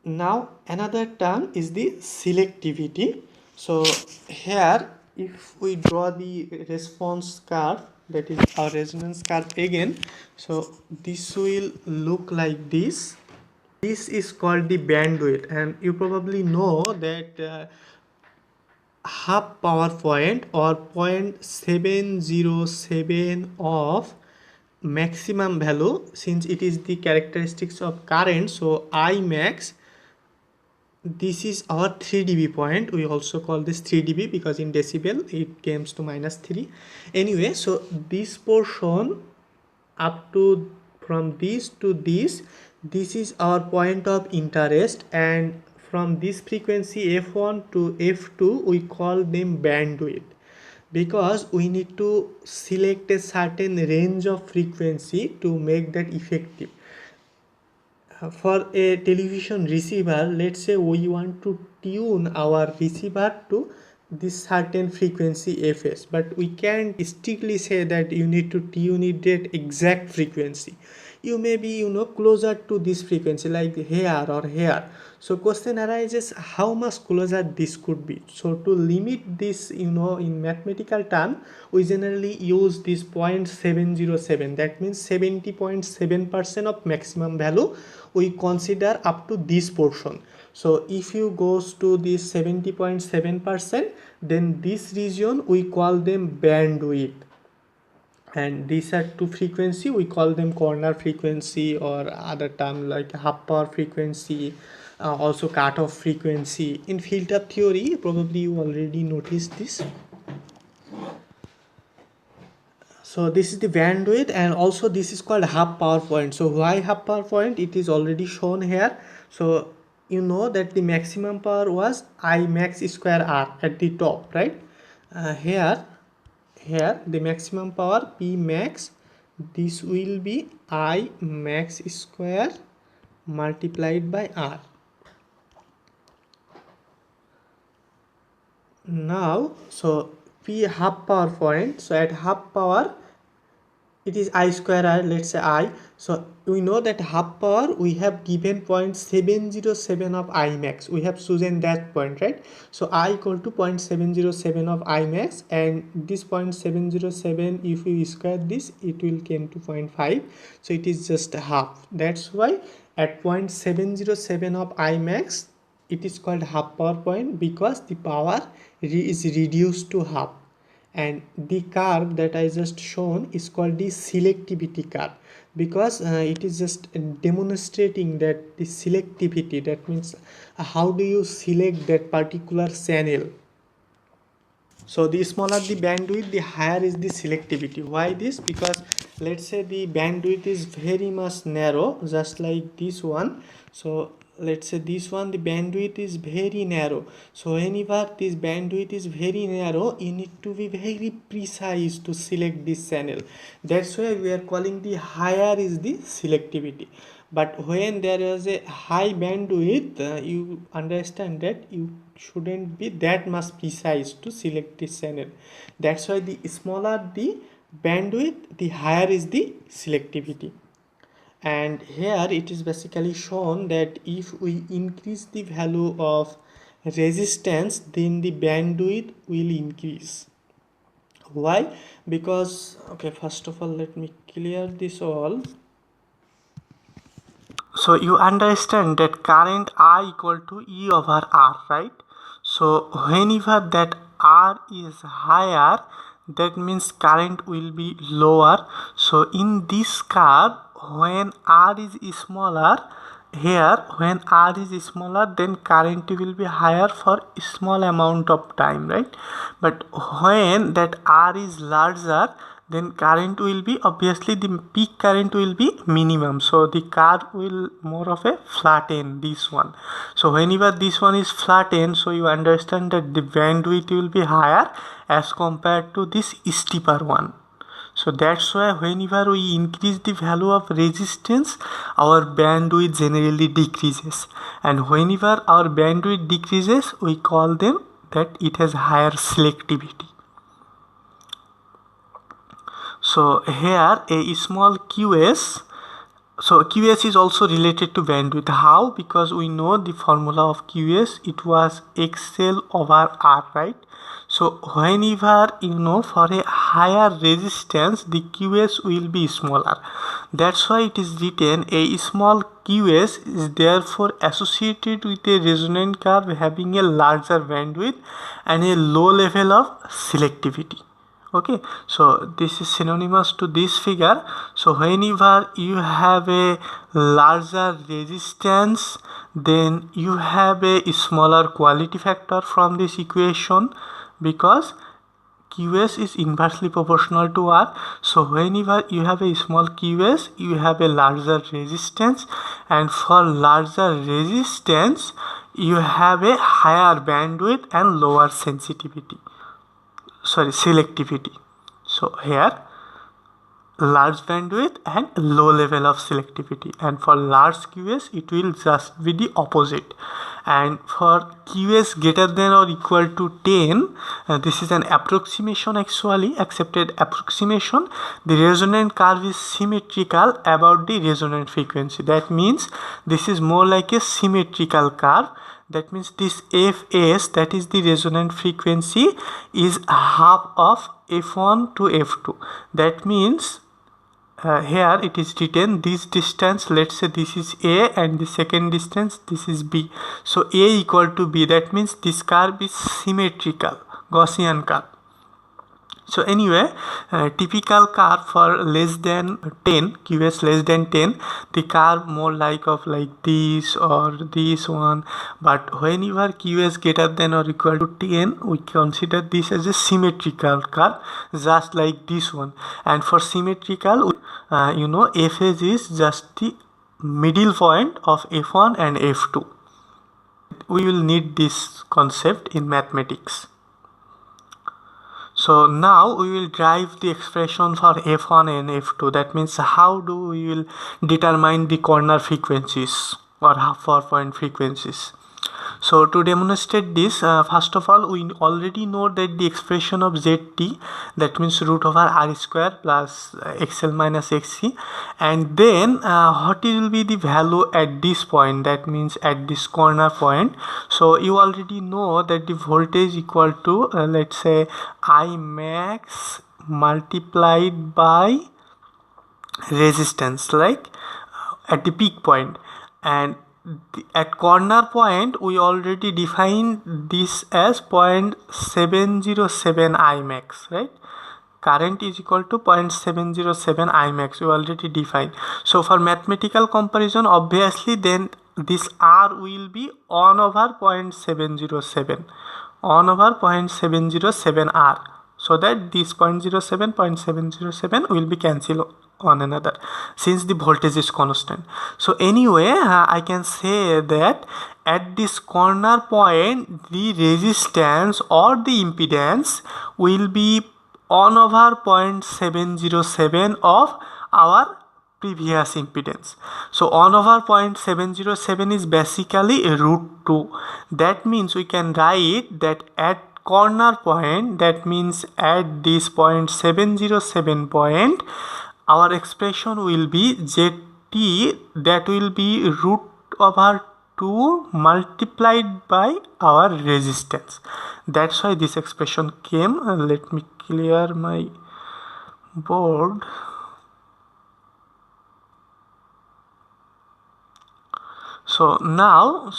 Now another term is the selectivity. So here if we draw the response curve, that is our resonance curve again, so this will look like this. This is called the bandwidth, and you probably know that half power point or 0.707 of maximum value, since it is the characteristics of current, so I max, this is our 3 dB point. We also call this 3 dB because in decibel it comes to -3. Anyway, so this portion up to from this to this is our point of interest, and from this frequency f1 to f2 we call them bandwidth, because we need to select a certain range of frequency to make that effective. For a television receiver, let's say we want to tune our receiver to this certain frequency fs, but we can't strictly say that you need to tune it at exact frequency. You may be closer to this frequency, like here or here. So question arises, how much closer this could be? So to limit this, in mathematical term, we generally use this 0.707, that means 70.7% of maximum value we consider up to this portion. So if you goes to this 70.7%, then this region we call them bandwidth, and these are two frequency, we call them corner frequency, or other term like half power frequency, also cutoff frequency. In filter theory probably you already noticed this. So this is the bandwidth, and also this is called half power point. So why half power point? It is already shown here. So you know that the maximum power was I max square R at the top, right? Here the maximum power P max, this will be I max square multiplied by R. Now so P half power point, so at half power it is I square R, let's say I. So we know that half power we have given 0.707 of I max, we have chosen that point, right? So I equal to 0.707 of I max, and this 0.707, if we square this, it will come to 0.5, so it is just half. That's why at 0.707 of I max it is called half power point, because the power is reduced to half. And the curve that I just shown is called the selectivity curve, because it is just demonstrating that the selectivity, that means how do you select that particular channel. So the smaller the bandwidth, the higher is the selectivity. Why this? Because let's say the bandwidth is very much narrow, just like this one. So let's say this one, the bandwidth is very narrow. So whenever this bandwidth is very narrow, you need to be very precise to select this channel. That's why we are calling the higher is the selectivity. But when there is a high bandwidth, you understand that you shouldn't be that much precise to select this channel. That's why the smaller the bandwidth, the higher is the selectivity. And here it is basically shown that if we increase the value of resistance, then the bandwidth will increase. Why? Because, okay, first of all let me clear this all. So you understand that current I equal to E over R, right? So whenever that R is higher, that means current will be lower. So in this curve, when R is smaller, here when R is smaller, then current will be higher for small amount of time, right? But when that R is larger, then current will be, obviously the peak current will be minimum, so the curve will more of a flatten this one. So whenever this one is flattened, so you understand that the bandwidth will be higher as compared to this steeper one. So that's why whenever we increase the value of resistance, our bandwidth generally decreases, and whenever our bandwidth decreases, we call them that it has higher selectivity. So here a small QS So QS is also related to bandwidth. How? Because we know the formula of QS, it was XL over R, right? So whenever for a higher resistance the QS will be smaller. That's why it is written a small QS is therefore associated with a resonant curve having a larger bandwidth and a low level of selectivity. Okay, so this is synonymous to this figure. So whenever you have a larger resistance, then you have a smaller quality factor from this equation, because QS is inversely proportional to R. So whenever you have a small QS, you have a larger resistance, and for larger resistance you have a higher bandwidth and lower selectivity. So here large bandwidth and low level of selectivity, and for large QS it will just be the opposite. And for QS greater than or equal to 10, this is an approximation, actually accepted approximation, the resonant curve is symmetrical about the resonant frequency. That means this is more like a symmetrical curve. That means this Fs, that is the resonant frequency, is half of F1 to F2. That means here it is written this distance, let's say this is A, and the second distance this is B. So A equal to B, that means this curve is symmetrical, Gaussian curve. So anyway, typical curve for less than 10, QS less than 10, the curve more like this or this one. But whenever QS greater than or equal to 10, we consider this as a symmetrical curve, just like this one. And for symmetrical, Fs is just the middle point of F1 and F2. We will need this concept in mathematics. So now we will derive the expression for F1 and F2. That means how do we will determine the corner frequencies or half power point frequencies. So to demonstrate this, first of all, we already know that the expression of Zt, that means root over R square plus XL minus XC, and then what will be the value at this point, that means at this corner point. So you already know that the voltage equal to let's say I max multiplied by resistance, like at the peak point. And at corner point we already defined this as 0.707 I max, right? Current is equal to 0.707 I max, we already defined. So for mathematical comparison, obviously then this R will be 1 over 0.707, 1 over 0.707 R, so that this 0.07 will be cancelled on another, since the voltage is constant. So anyway, I can say that at this corner point the resistance or the impedance will be 1 over 0.707 of our previous impedance. So 1 over 0.707 is basically root 2. That means we can write that at corner point, that means at this 0.707 point, our expression will be Zt, that will be root over 2 multiplied by our resistance. That's why this expression came. Let me clear my board. So now,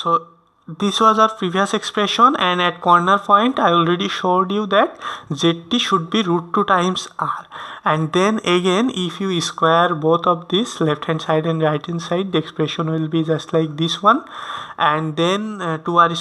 this was our previous expression, and at corner point I already showed you that Zt should be root 2 times R. And then again, if you square both of this, left hand side and right hand side, the expression will be just like this one. And then 2R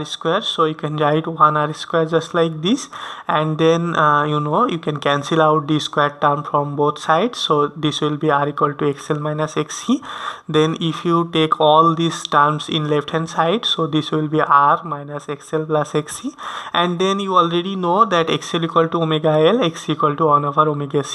square, so you can write 1R square just like this. And then you can cancel out the square term from both sides, so this will be R equal to XL minus XC. Then if you take all these terms in left hand side, so this will be R minus XL plus XC. And then you already know that XL equal to omega L, X equal to 1 over omega C.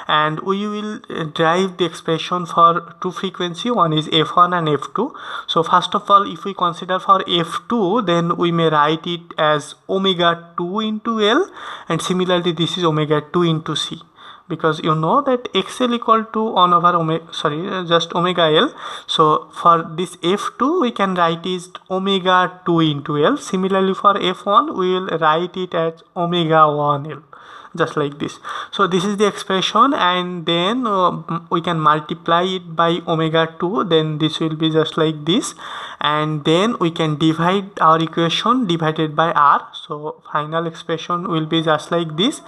And we will derive the expression for two frequency, one is F1 and F2. So first of all, if we consider for F2, then we may write it as omega 2 into L, and similarly this is omega 2 into C. because you know that xl equal to 1 over omega, just omega l. So for this f2 we can write is omega 2 into l. Similarly for f1 we will write it as omega 1 l, just like this. So this is the expression, and then we can multiply it by omega 2, then this will be just like this, and then we can divide our equation divided by r. So final expression will be just like this,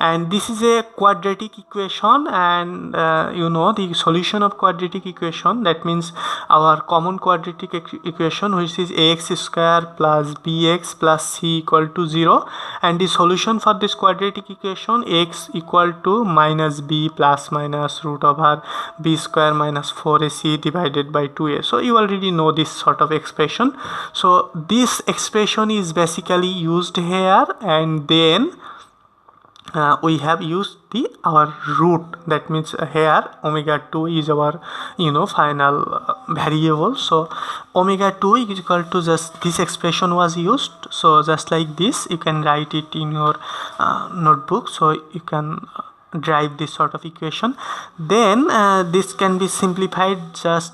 and this is a quadratic equation, and you know the solution of quadratic equation, that means our common quadratic equation, which is ax square plus bx plus c equal to 0, and the solution for this quadratic equation, x equal to minus b plus minus root over b square minus 4ac divided by 2a. So you already know this sort of expression. So this expression is basically used here, and then we have used our root, that means here omega 2 is our final variable. So omega 2 is equal to, just this expression was used, so just like this you can write it in your notebook, so you can derive this sort of equation. Then this can be simplified just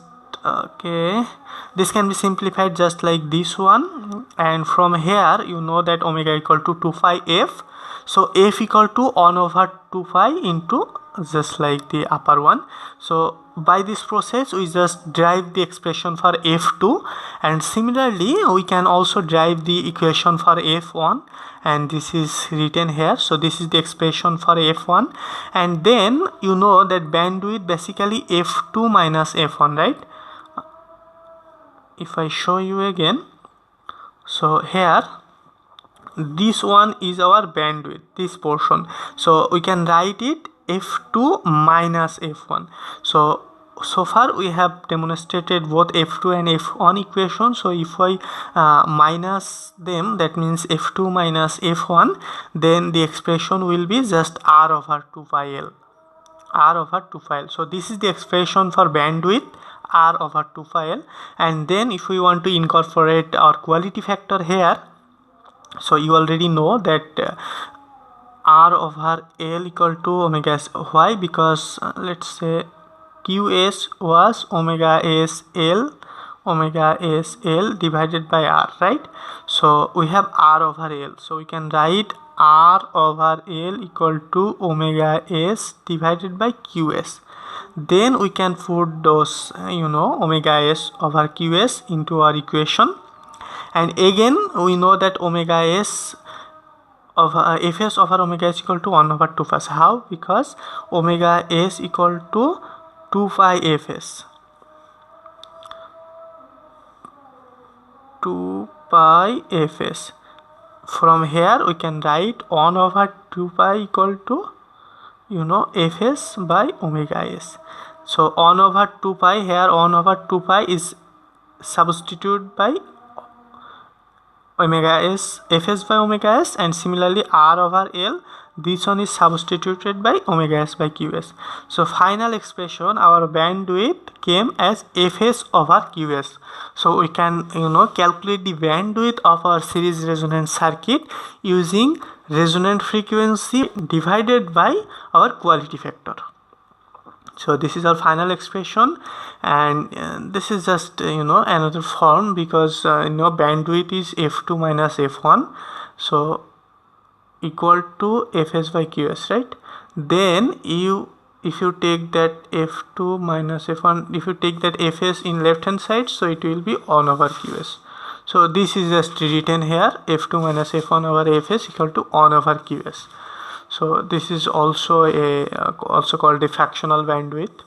this can be simplified just like this one, and from here you know that omega equal to 2 pi f. So f equal to 1 over 2 pi into just like the upper one. So by this process we just derive the expression for f2, and similarly we can also derive the equation for f1, and this is written here. So this is the expression for f1, and then you know that bandwidth basically f2 minus f1, right? If I show you again, so here this one is our bandwidth, this portion, so we can write it f2 minus f1. So far we have demonstrated both f2 and f1 equations. So if I minus them, that means f2 minus f1, then the expression will be just r over 2 pi l, r over 2 pi l. So this is the expression for bandwidth, r over 2 pi l. And then if we want to incorporate our quality factor here, so you already know that r over l equal to omega s. Why? Because let's say qs was omega s l divided by r, right? So we have r over l, so we can write r over l equal to omega s divided by qs. Then we can put those omega s over qs into our equation, and again we know that omega s of fs over omega s equal to 1 over 2 pi. How? Because omega s equal to 2 pi fs, 2 pi fs. From here we can write 1 over 2 pi equal to fs by omega s. So 1 over 2 pi, here 1 over 2 pi is substituted by omega s, fs by omega s, and similarly r over l, this one is substituted by omega s by qs. So final expression, our bandwidth came as fs over qs. So we can calculate the bandwidth of our series resonance circuit using resonant frequency divided by our quality factor. So this is our final expression, and this is just another form, because bandwidth is f2 minus f1, so equal to fs by qs, right? Then if you take that f2 minus f1, if you take that fs in left hand side, so it will be 1 over qs. So this is just written here, f2 minus f1 over fs equal to 1 over qs. So this is also also called a fractional bandwidth.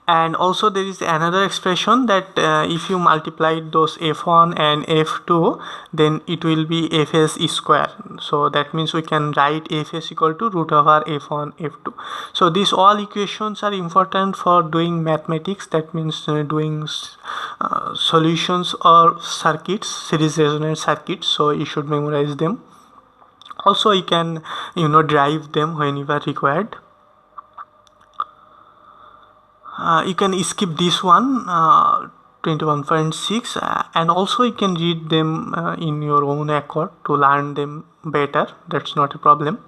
And also there is another expression that if you multiply those f1 and f2, then it will be fs square. So that means we can write fs equal to root over f1 f2. So these all equations are important for doing mathematics, that means doing solutions or circuits, series resonance circuits. So you should memorize them. Also you can derive them whenever required. You can skip this one, 21.6, and also you can read them in your own accord to learn them better. That's not a problem.